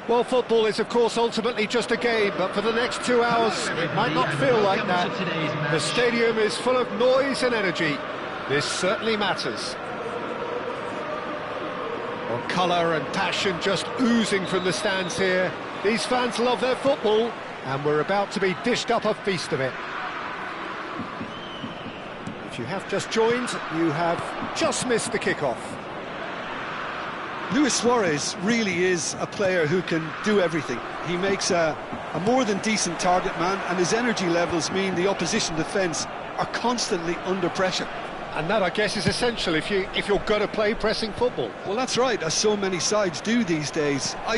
Well, football is, of course, ultimately just a game, but for the next 2 hours, it might not feel like that. The stadium is full of noise and energy. This certainly matters. Well, colour and passion just oozing from the stands here. These fans love their football, and we're about to be dished up a feast of it. If you have just joined, you have just missed the kick-off. Luis Suarez really is a player who can do everything. He makes a more than decent target man, and his energy levels mean the opposition defence are constantly under pressure. And that, I guess, is essential if you're going to play pressing football. Well, that's right, as so many sides do these days. I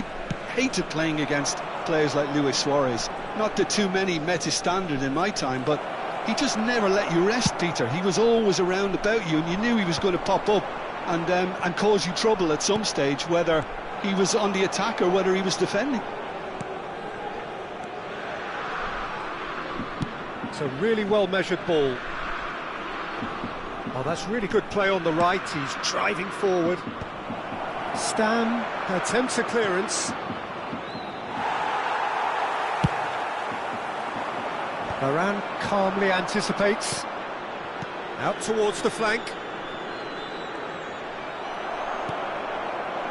hated playing against players like Luis Suarez. Not that too many met his standard in my time, but he just never let you rest, Peter. He was always around about you, and you knew he was going to pop up and cause you trouble at some stage, whether he was on the attack or whether he was defending. It's a really well-measured ball. Oh, that's really good play on the right. He's driving forward. Stam attempts a clearance. Varane calmly anticipates. Out towards the flank.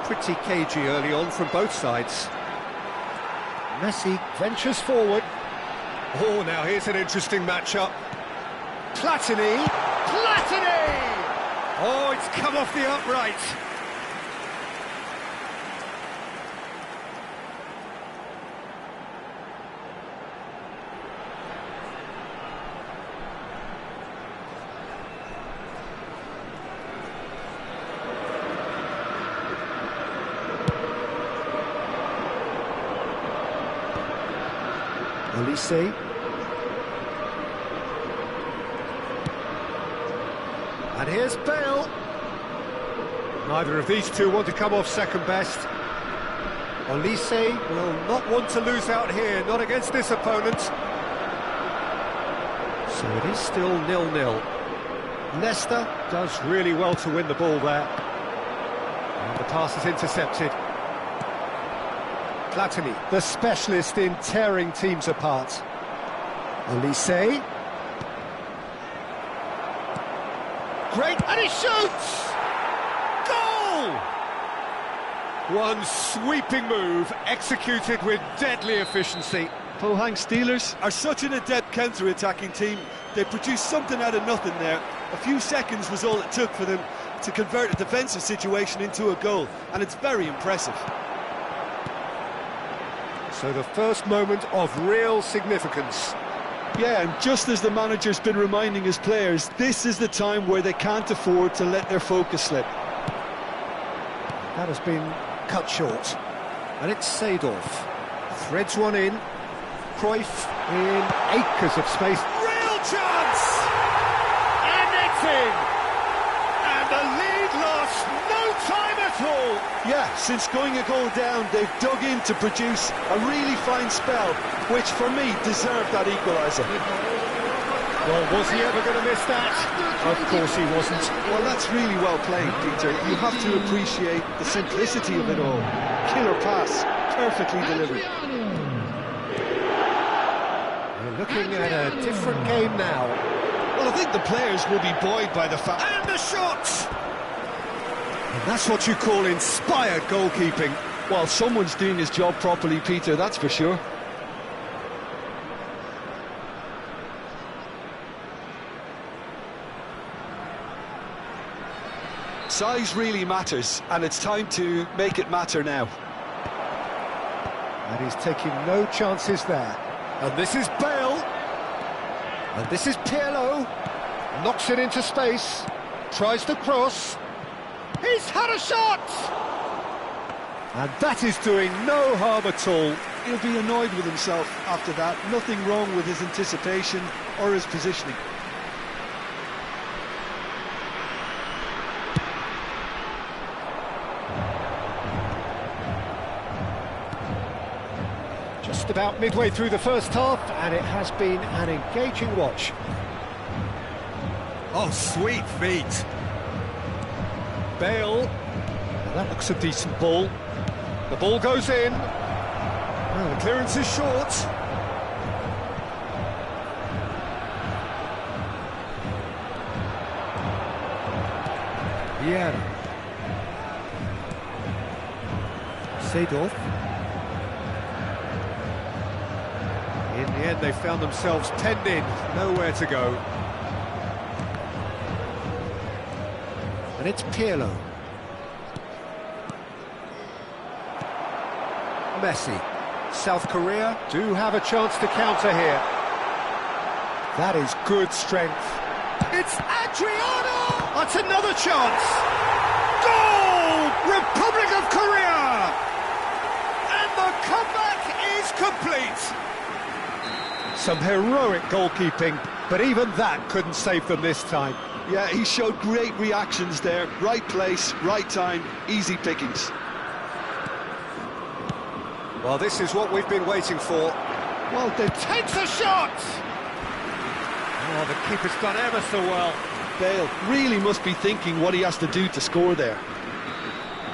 Pretty cagey early on from both sides. Messi ventures forward. Oh, now here's an interesting matchup. Platini! Oh, it's come off the upright. Olise. And here's Bale. Neither of these two want to come off second best. Olise will not want to lose out here, not against this opponent. So it is still 0-0. Leicester does really well to win the ball there. And the pass is intercepted. Platini, the specialist in tearing teams apart. Olise. Great, and he shoots! Goal! One sweeping move, executed with deadly efficiency. Pohang Steelers are such an adept counter-attacking team. They produced something out of nothing there. A few seconds was all it took for them to convert a defensive situation into a goal, and it's very impressive. So the first moment of real significance. Yeah, and just as the manager's been reminding his players, this is the time where they can't afford to let their focus slip. That has been cut short. And it's Seedorf. Threads one in. Cruyff in acres of space. Real chance! And it's in! And the lead lost no time at all! Yeah, since going a goal down, they've dug in to produce a really fine spell, which for me deserved that equaliser. Well, was he ever going to miss that? Of course he wasn't. Well, that's really well played, Peter. You have to appreciate the simplicity of it all. Killer pass, perfectly delivered. We're looking at a different game now. Well, I think the players will be buoyed by the fact... And the shot! And that's what you call inspired goalkeeping. Well, someone's doing his job properly, Peter, that's for sure. Size really matters, and it's time to make it matter now. And he's taking no chances there. And this is Bale. And this is Pirlo. Knocks it into space. Tries to cross. He's had a shot! And that is doing no harm at all. He'll be annoyed with himself after that. Nothing wrong with his anticipation or his positioning. Just about midway through the first half, and it has been an engaging watch. Oh, sweet feet. Bale. Now that looks a decent ball. The ball goes in. Well, the clearance is short. Vieira. Seedorf. In the end, they found themselves penned in, nowhere to go. And it's Pirlo. Messi. South Korea do have a chance to counter here. That is good strength. It's Adriano! That's another chance! Goal! Republic of Korea! And the comeback is complete! Some heroic goalkeeping, but even that couldn't save them this time. Yeah, he showed great reactions there. Right place, right time, easy pickings. Well, this is what we've been waiting for. Well, they takes a shot! Oh, the keeper's done ever so well. Bale really must be thinking what he has to do to score there.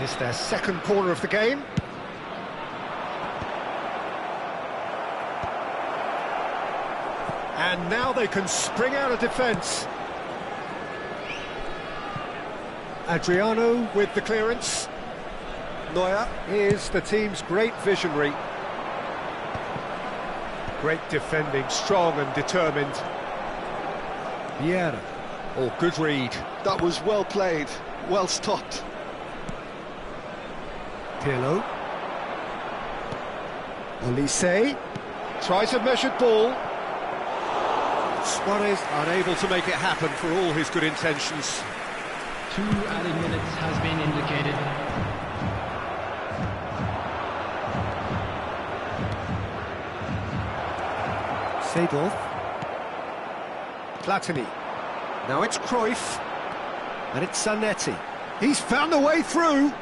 It's their second corner of the game. And now they can spring out of defence. Adriano with the clearance. Neuer is the team's great visionary. Great defending, strong and determined. Vieira. Oh, good read. That was well played, well stopped. Pirlo. Olise. Tries a measured ball. Suarez unable to make it happen for all his good intentions. 2 added minutes has been indicated. Seedorf. Platini. Now it's Cruyff. And it's Zanetti. He's found a way through.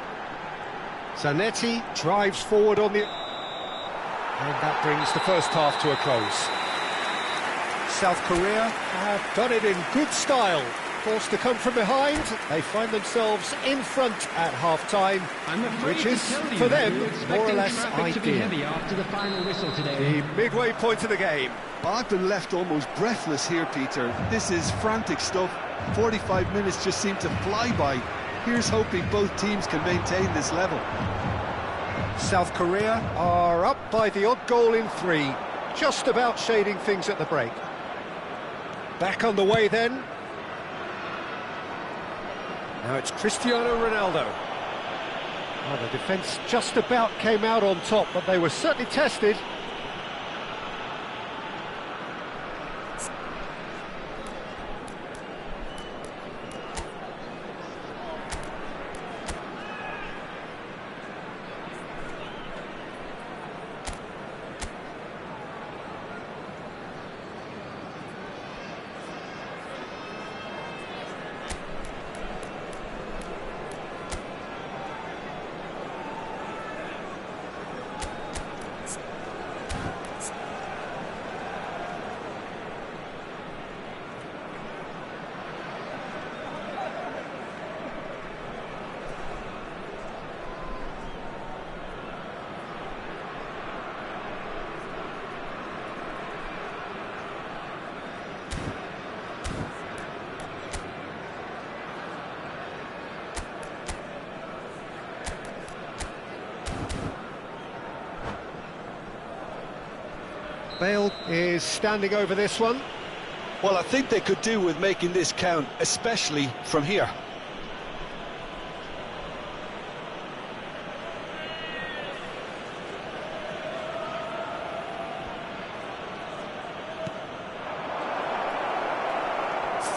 Zanetti drives forward on the... And that brings the first half to a close. South Korea have done it in good style. Forced to come from behind, they find themselves in front at half-time, which is, for them, more or less ideal. After the final whistle today. The midway point of the game. I've been left almost breathless here, Peter. This is frantic stuff. 45 minutes just seem to fly by. Here's hoping both teams can maintain this level. South Korea are up by the odd goal in 3, just about shading things at the break. Back on the way then. Now it's Cristiano Ronaldo. Well, the defence just about came out on top, but they were certainly tested. Bale is standing over this one. Well, I think they could do with making this count, especially from here.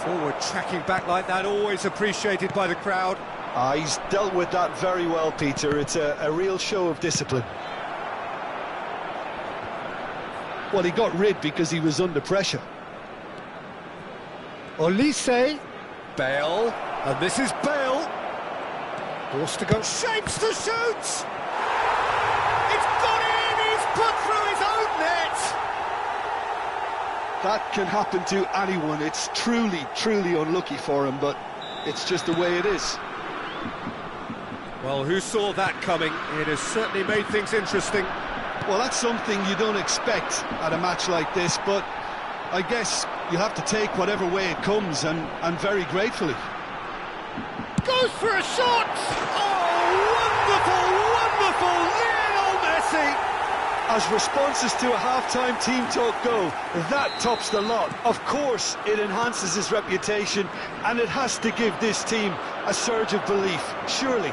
Forward tracking back like that, always appreciated by the crowd. He's dealt with that very well, Peter. It's a real show of discipline. Well, he got rid because he was under pressure. Olise, Bale, and this is Bale. Forced to go, shapes to shoot! It's gone in, he's put through his own net! That can happen to anyone. It's truly, truly unlucky for him, but it's just the way it is. Well, who saw that coming? It has certainly made things interesting. Well, that's something you don't expect at a match like this, but I guess you have to take whatever way it comes, and very gratefully. Goes for a shot! Oh, wonderful, wonderful, Lionel Messi! As responses to a half-time team talk go, that tops the lot. Of course, it enhances his reputation, and it has to give this team a surge of belief, surely.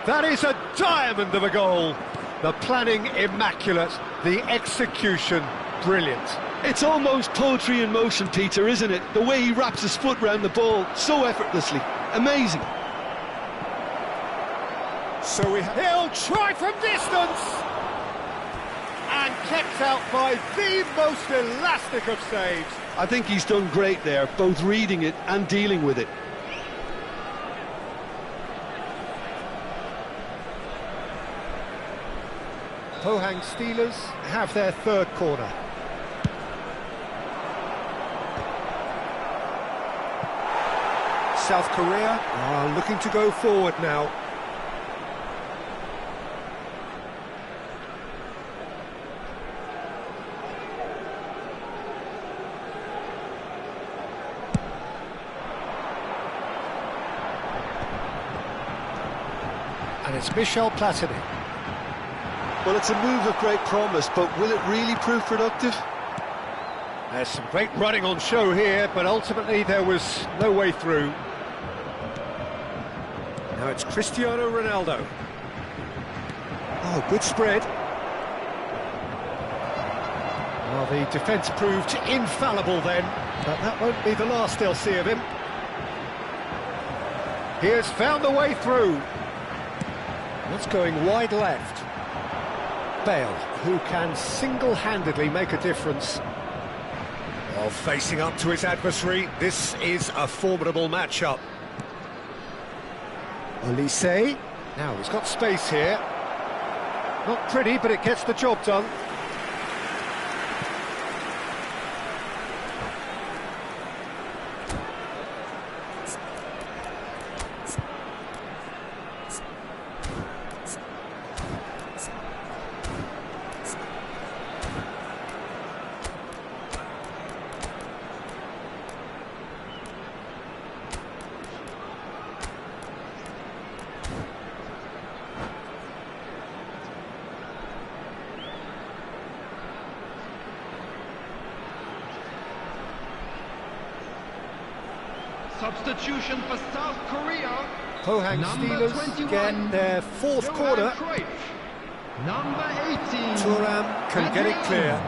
That is a diamond of a goal. The planning immaculate, the execution brilliant. It's almost poetry in motion, Peter, isn't it? The way he wraps his foot round the ball so effortlessly. Amazing. So he'll try from distance! And kept out by the most elastic of saves. I think he's done great there, both reading it and dealing with it. Pohang Steelers have their third corner. South Korea are looking to go forward now. And it's Michel Platini. Well, it's a move of great promise, but will it really prove productive? There's some great running on show here, but ultimately there was no way through. Now it's Cristiano Ronaldo. Oh, good spread. Well, the defence proved infallible then, but that won't be the last they'll see of him. He has found the way through. That's going wide left. Bale, who can single-handedly make a difference. While facing up to his adversary, this is a formidable matchup. Olise, now he's got space here. Not pretty, but it gets the job done. Substitution for South Korea. Pohang Number Steelers 21, get their fourth Johan corner. Cruyff. Number 18. Thuram can get it clear.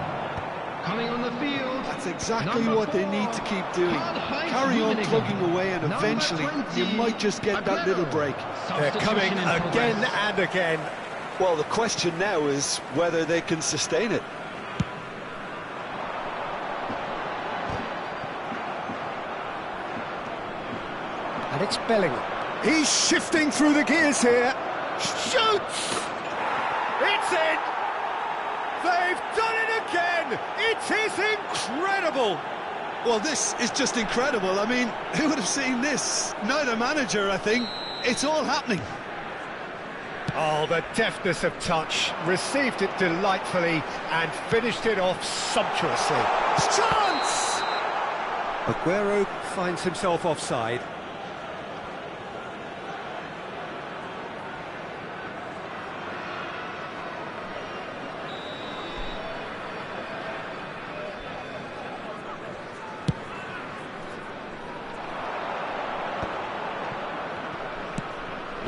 Coming on the field. That's exactly Number what they 4, need to keep doing. Karl-Heinz Carry on Rummenigge. plugging away, and Number eventually 20, you might just get that little break. They're coming Substitution in again progress. and again. Well, the question now is whether they can sustain it. And it's Bellingham. He's shifting through the gears here. Shoots! It's in! They've done it again! It is incredible! Well, this is just incredible. I mean, who would have seen this? Neither manager, I think. It's all happening. Oh, the deftness of touch. Received it delightfully and finished it off sumptuously. Chance! Aguero finds himself offside.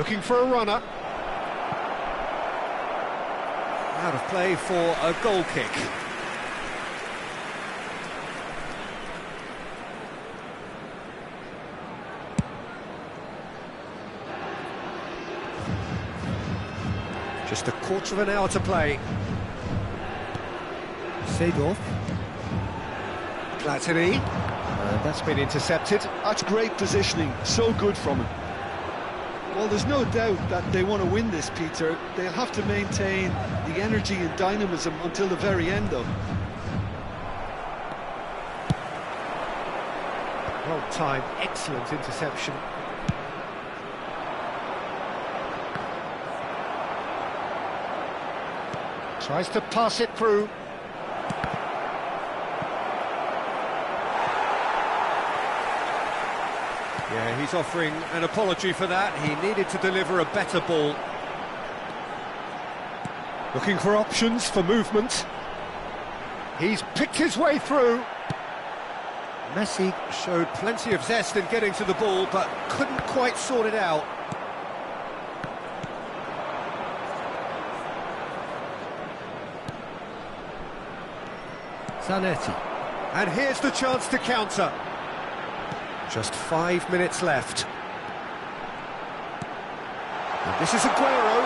Looking for a runner. Out of play for a goal kick. Just a quarter of an hour to play. Seedorf. Platini. And that's been intercepted. That's great positioning, so good from him. Well, there's no doubt that they want to win this, Peter. They'll have to maintain the energy and dynamism until the very end, though. Well-timed, excellent interception. Tries to pass it through. Yeah, he's offering an apology for that. He needed to deliver a better ball. Looking for options for movement. He's picked his way through. Messi showed plenty of zest in getting to the ball, but couldn't quite sort it out. Zanetti. And here's the chance to counter. Just 5 minutes left. And this is Aguero.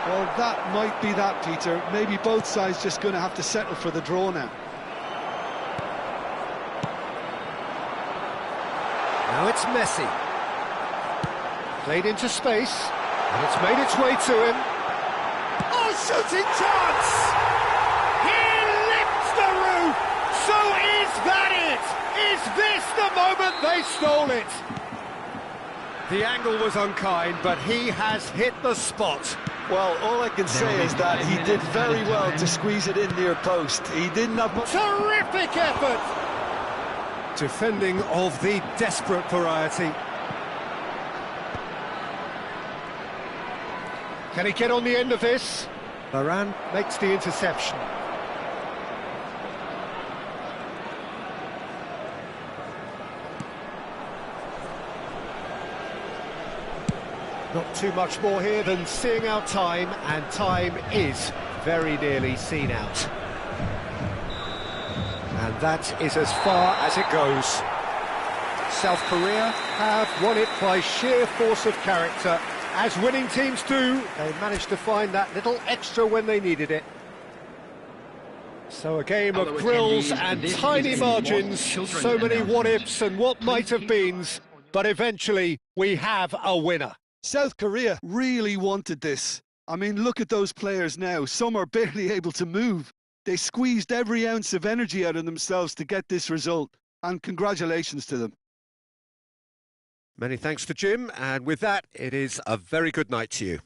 Well, that might be that, Peter. Maybe both sides just going to have to settle for the draw now. Now it's Messi. Played into space, and it's made its way to him. Oh, shooting chance! He lifts the roof! So is that it? Is this the moment they stole it? The angle was unkind, but he has hit the spot. Well, all I can say is that he did very well to squeeze it in near post. He didn't have much... Terrific effort! Defending of the desperate variety. Can he get on the end of this? Varane makes the interception. Not too much more here than seeing out time, and time is very nearly seen out. And that is as far as it goes. South Korea have won it by sheer force of character. As winning teams do, they managed to find that little extra when they needed it. So a game of drills and tiny margins, so many what-ifs and what might-have-beens, but eventually we have a winner. South Korea really wanted this. I mean, look at those players now. Some are barely able to move. They squeezed every ounce of energy out of themselves to get this result, and congratulations to them. Many thanks to Jim, and with that, it is a very good night to you.